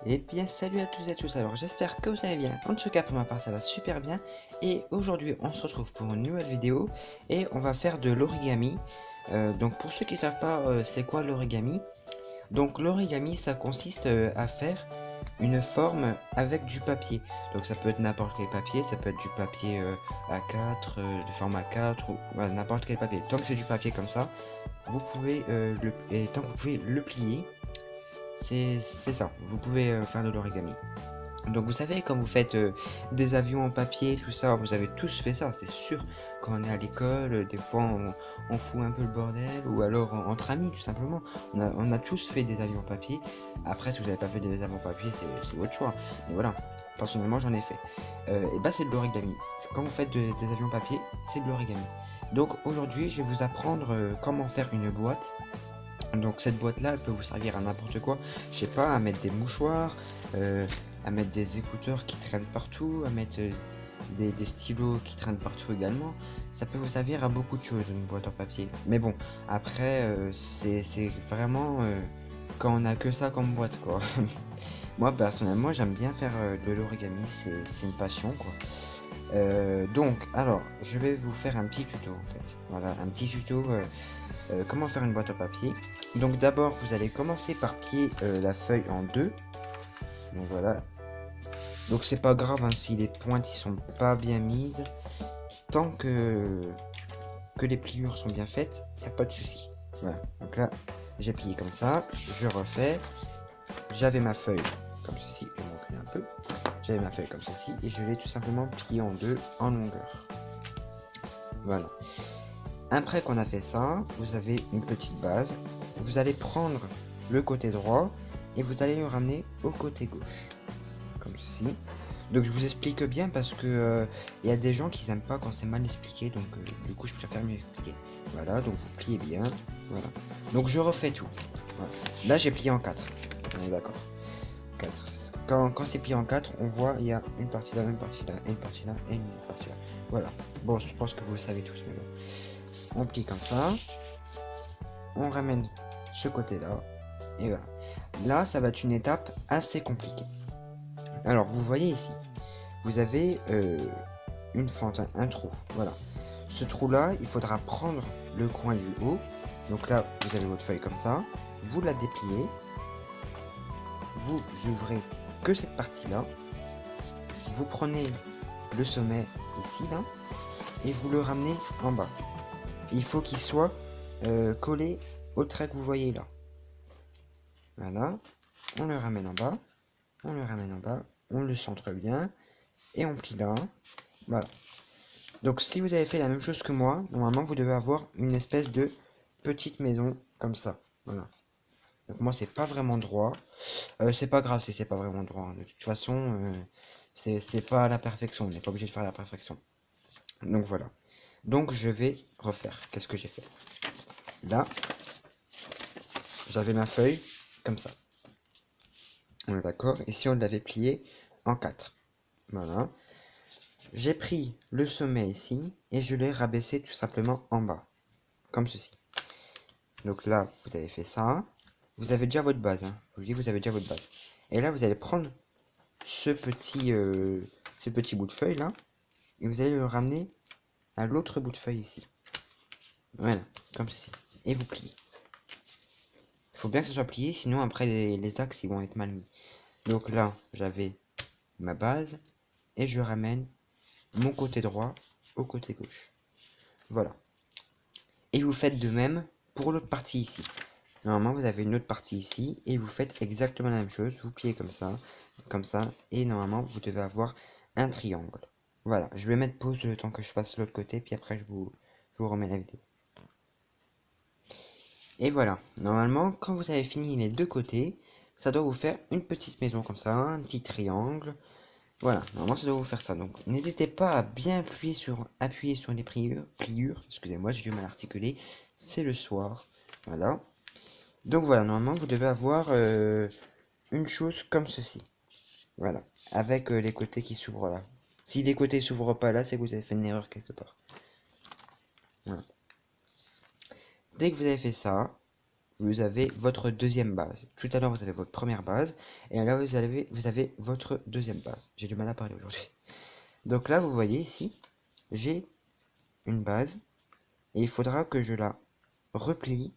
Et bien salut à toutes et à tous, alors j'espère que vous allez bien. En tout cas pour ma part ça va super bien. Et aujourd'hui on se retrouve pour une nouvelle vidéo. Et on va faire de l'origami. Donc pour ceux qui ne savent pas c'est quoi l'origami. Donc l'origami ça consiste à faire une forme avec du papier. Donc ça peut être n'importe quel papier, ça peut être du papier A4, du format 4 ou voilà, n'importe quel papier. Tant que c'est du papier comme ça, vous pouvez tant que vous pouvez le plier. C'est ça, vous pouvez faire de l'origami. Donc vous savez, quand vous faites des avions en papier, tout ça, vous avez tous fait ça, c'est sûr. Quand on est à l'école, des fois on fout un peu le bordel, ou alors entre amis tout simplement. On a tous fait des avions en papier. Après, si vous n'avez pas fait des avions en papier, c'est votre choix. Mais voilà, personnellement j'en ai fait. Et bah c'est de l'origami. Quand vous faites des avions en papier, c'est de l'origami. Donc aujourd'hui, je vais vous apprendre comment faire une boîte. Donc cette boîte là elle peut vous servir à n'importe quoi, je sais pas, à mettre des mouchoirs, à mettre des écouteurs qui traînent partout, à mettre des stylos qui traînent partout également. Ça peut vous servir à beaucoup de choses une boîte en papier. Mais bon, après c'est vraiment quand on a que ça comme boîte quoi. Moi personnellement j'aime bien faire de l'origami, c'est une passion quoi. Donc alors je vais vous faire un petit tuto en fait. Voilà, un petit tuto comment faire une boîte en papier. Donc d'abord vous allez commencer par plier la feuille en deux. Donc voilà. Donc c'est pas grave hein, si les pointes ils sont pas bien mises. Tant que les pliures sont bien faites, il n'y a pas de souci. Voilà. Donc là j'ai plié comme ça. Je refais. J'avais ma feuille comme ceci. Je vais montrer un peu. J'avais ma feuille comme ceci et je l'ai tout simplement pliée en deux en longueur. Voilà. Après qu'on a fait ça, vous avez une petite base. Vous allez prendre le côté droit et vous allez le ramener au côté gauche. Comme ceci. Donc je vous explique bien parce que y a des gens qui n'aiment pas quand c'est mal expliqué. Donc du coup je préfère mieux expliquer. Voilà, donc vous pliez bien. Voilà. Donc je refais tout. Voilà. Là j'ai plié en 4. On est d'accord. 4. Quand c'est plié en 4, on voit il y a une partie là, une partie là, une partie là et une partie là. Voilà. Bon, je pense que vous le savez tous, mais bon. On plie comme ça, on ramène ce côté là, et voilà. Là, ça va être une étape assez compliquée. Alors, vous voyez ici, vous avez une fente, un trou, voilà. Ce trou là, il faudra prendre le coin du haut. Donc là, vous avez votre feuille comme ça, vous la dépliez, vous ouvrez que cette partie là, vous prenez le sommet ici là, et vous le ramenez en bas. Il faut qu'il soit collé au trait que vous voyez là. Voilà, on le ramène en bas, on le ramène en bas, on le centre bien, et on plie là. Voilà. Donc si vous avez fait la même chose que moi, normalement vous devez avoir une espèce de petite maison comme ça. Voilà. Donc moi c'est pas vraiment droit. C'est pas grave si c'est pas vraiment droit. De toute façon, c'est pas à la perfection. On n'est pas obligé de faire à la perfection. Donc voilà. Donc je vais refaire. Qu'est-ce que j'ai fait? Là, j'avais ma feuille comme ça. On est d'accord? Ici on l'avait plié en 4. Voilà. J'ai pris le sommet ici et je l'ai rabaissé tout simplement en bas. Comme ceci. Donc là, vous avez fait ça. Vous avez déjà votre base. Hein. Je vous dis, vous avez déjà votre base. Et là, vous allez prendre ce petit bout de feuille là. Et vous allez le ramener à l'autre bout de feuille ici. Voilà, comme ceci. Et vous pliez. Il faut bien que ce soit plié, sinon après les axes ils vont être mal mis. Donc là, j'avais ma base. Et je ramène mon côté droit au côté gauche. Voilà. Et vous faites de même pour l'autre partie ici. Normalement, vous avez une autre partie ici et vous faites exactement la même chose. Vous pliez comme ça, et normalement, vous devez avoir un triangle. Voilà, je vais mettre pause le temps que je passe l'autre côté, puis après, je vous remets la vidéo. Et voilà, normalement, quand vous avez fini les deux côtés, ça doit vous faire une petite maison comme ça, un petit triangle. Voilà, normalement ça doit vous faire ça. Donc n'hésitez pas à bien appuyer sur les pliures. Excusez-moi, j'ai du mal à articuler. C'est le soir. Voilà. Donc voilà, normalement vous devez avoir une chose comme ceci. Voilà. Avec les côtés qui s'ouvrent là. Si les côtés s'ouvrent pas là, c'est que vous avez fait une erreur quelque part. Voilà. Dès que vous avez fait ça, vous avez votre deuxième base. Tout à l'heure, vous avez votre première base. Et là, vous avez votre deuxième base. J'ai du mal à parler aujourd'hui. Donc là, vous voyez ici, j'ai une base. Et il faudra que je la replie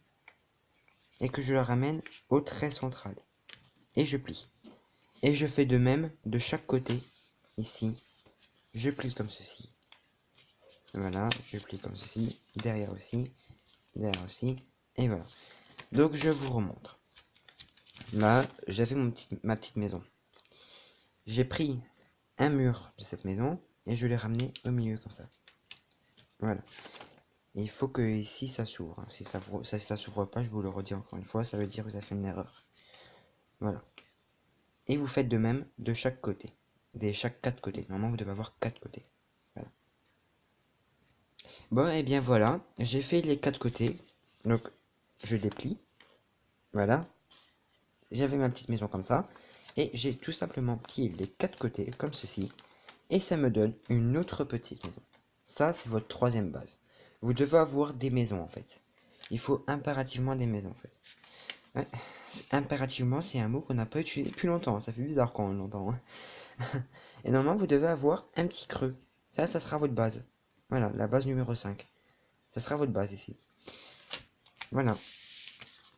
et que je la ramène au trait central. Et je plie. Et je fais de même de chaque côté. Ici, je plie comme ceci. Voilà, je plie comme ceci. Derrière aussi. Derrière aussi. Et voilà. Donc je vous remontre. Là, j'avais ma petite maison. J'ai pris un mur de cette maison et je l'ai ramené au milieu comme ça. Voilà. Et il faut que ici ça s'ouvre. Si ça s'ouvre pas, je vous le redis encore une fois, ça veut dire que vous avez fait une erreur. Voilà. Et vous faites de même de chaque côté. De chaque 4 côtés. Normalement, vous devez avoir 4 côtés. Voilà. Bon, et bien voilà. J'ai fait les 4 côtés. Donc, je déplie. Voilà. J'avais ma petite maison comme ça. Et j'ai tout simplement plié les 4 côtés comme ceci. Et ça me donne une autre petite maison. Ça, c'est votre troisième base. Vous devez avoir des maisons en fait. Il faut impérativement des maisons en fait. Ouais. Impérativement, c'est un mot qu'on n'a pas utilisé depuis longtemps. Ça fait bizarre quand on l'entend. Et normalement, vous devez avoir un petit creux. Ça sera votre base. Voilà, la base numéro 5. Ça sera votre base ici. Voilà.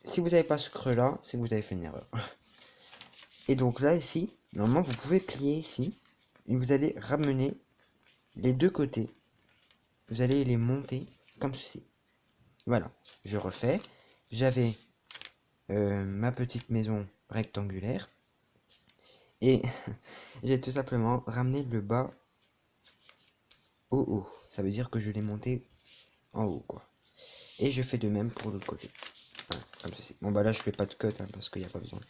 Si vous n'avez pas ce creux là, c'est que vous avez fait une erreur. Et donc là, ici, normalement, vous pouvez plier ici. Et vous allez ramener les deux côtés. Vous allez les monter comme ceci. Voilà. Je refais. J'avais ma petite maison rectangulaire. Et j'ai tout simplement ramené le bas au haut. Ça veut dire que je l'ai monté en haut, quoi. Et je fais de même pour l'autre côté. Voilà, comme ceci. Bon, bah là, je fais pas de cut, hein, parce qu'il n'y a pas besoin.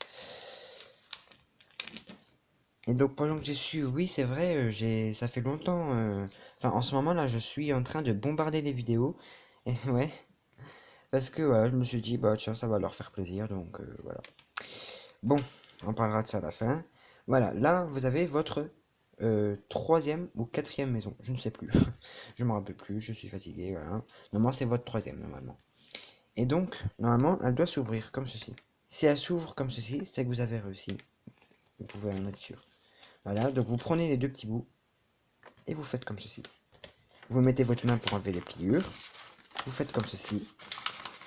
Et donc, pendant que j'ai su, oui, c'est vrai, ça fait longtemps. Enfin, en ce moment, là, je suis en train de bombarder les vidéos. Et ouais. Parce que, voilà, je me suis dit, bah, tiens, ça va leur faire plaisir, donc, voilà. Bon, on parlera de ça à la fin. Voilà, là, vous avez votre troisième ou quatrième maison. Je ne sais plus. Je me rappelle plus, je suis fatigué, voilà. Normalement, c'est votre troisième, normalement. Et donc, normalement, elle doit s'ouvrir comme ceci. Si elle s'ouvre comme ceci, c'est que vous avez réussi. Vous pouvez en être sûr. Voilà, donc vous prenez les deux petits bouts et vous faites comme ceci. Vous mettez votre main pour enlever les pliures. Vous faites comme ceci.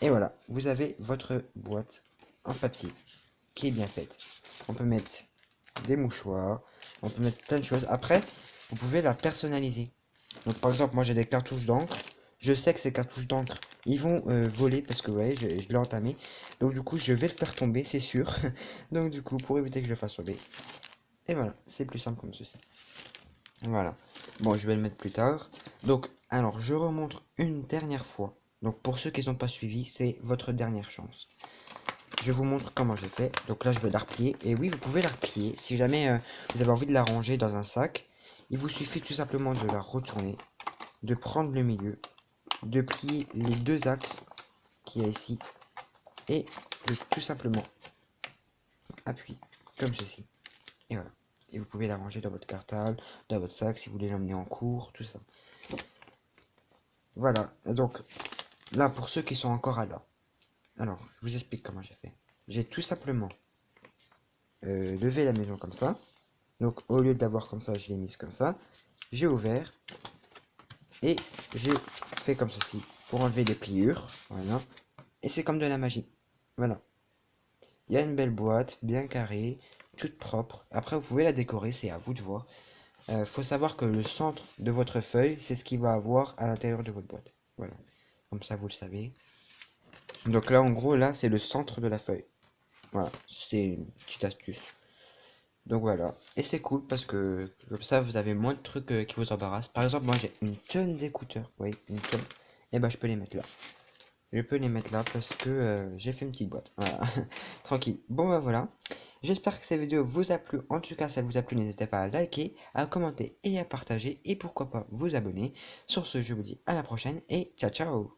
Et voilà, vous avez votre boîte en papier qui est bien faite. On peut mettre des mouchoirs, on peut mettre plein de choses. Après, vous pouvez la personnaliser. Donc par exemple, moi j'ai des cartouches d'encre. Je sais que ces cartouches d'encre, ils vont voler parce que ouais, je l'ai entamé. Donc du coup, je vais le faire tomber, c'est sûr. Donc du coup, pour éviter que je le fasse tomber. Et voilà, c'est plus simple comme ceci. Voilà. Bon, je vais le mettre plus tard. Donc, alors, je remontre une dernière fois. Donc pour ceux qui n'ont pas suivi, c'est votre dernière chance. Je vous montre comment je fais. Donc là, je vais la replier. Et oui, vous pouvez la replier. Si jamais vous avez envie de la ranger dans un sac, il vous suffit tout simplement de la retourner, de prendre le milieu, de plier les deux axes qu'il y a ici et de tout simplement appuyer comme ceci. Et voilà. Et vous pouvez la ranger dans votre cartable, dans votre sac si vous voulez l'emmener en cours, tout ça. Voilà. Donc là, pour ceux qui sont encore à là. Alors, je vous explique comment j'ai fait. J'ai tout simplement levé la maison comme ça. Donc au lieu de l'avoir comme ça, je l'ai mise comme ça. J'ai ouvert et j'ai fait comme ceci pour enlever les pliures. Voilà. Et c'est comme de la magie. Voilà. Il y a une belle boîte, bien carrée, toute propre. Après, vous pouvez la décorer, c'est à vous de voir. Faut savoir que le centre de votre feuille, c'est ce qu'il va avoir à l'intérieur de votre boîte. Voilà. Comme ça, vous le savez. Donc là, en gros, là, c'est le centre de la feuille. Voilà. C'est une petite astuce. Donc voilà, et c'est cool parce que comme ça vous avez moins de trucs qui vous embarrassent. Par exemple, moi j'ai une tonne d'écouteurs, oui, une tonne. Et bah je peux les mettre là. Je peux les mettre là parce que j'ai fait une petite boîte. Voilà, tranquille. Bon bah voilà. J'espère que cette vidéo vous a plu. En tout cas, si elle vous a plu, n'hésitez pas à liker, à commenter et à partager. Et pourquoi pas vous abonner. Sur ce, je vous dis à la prochaine et ciao ciao.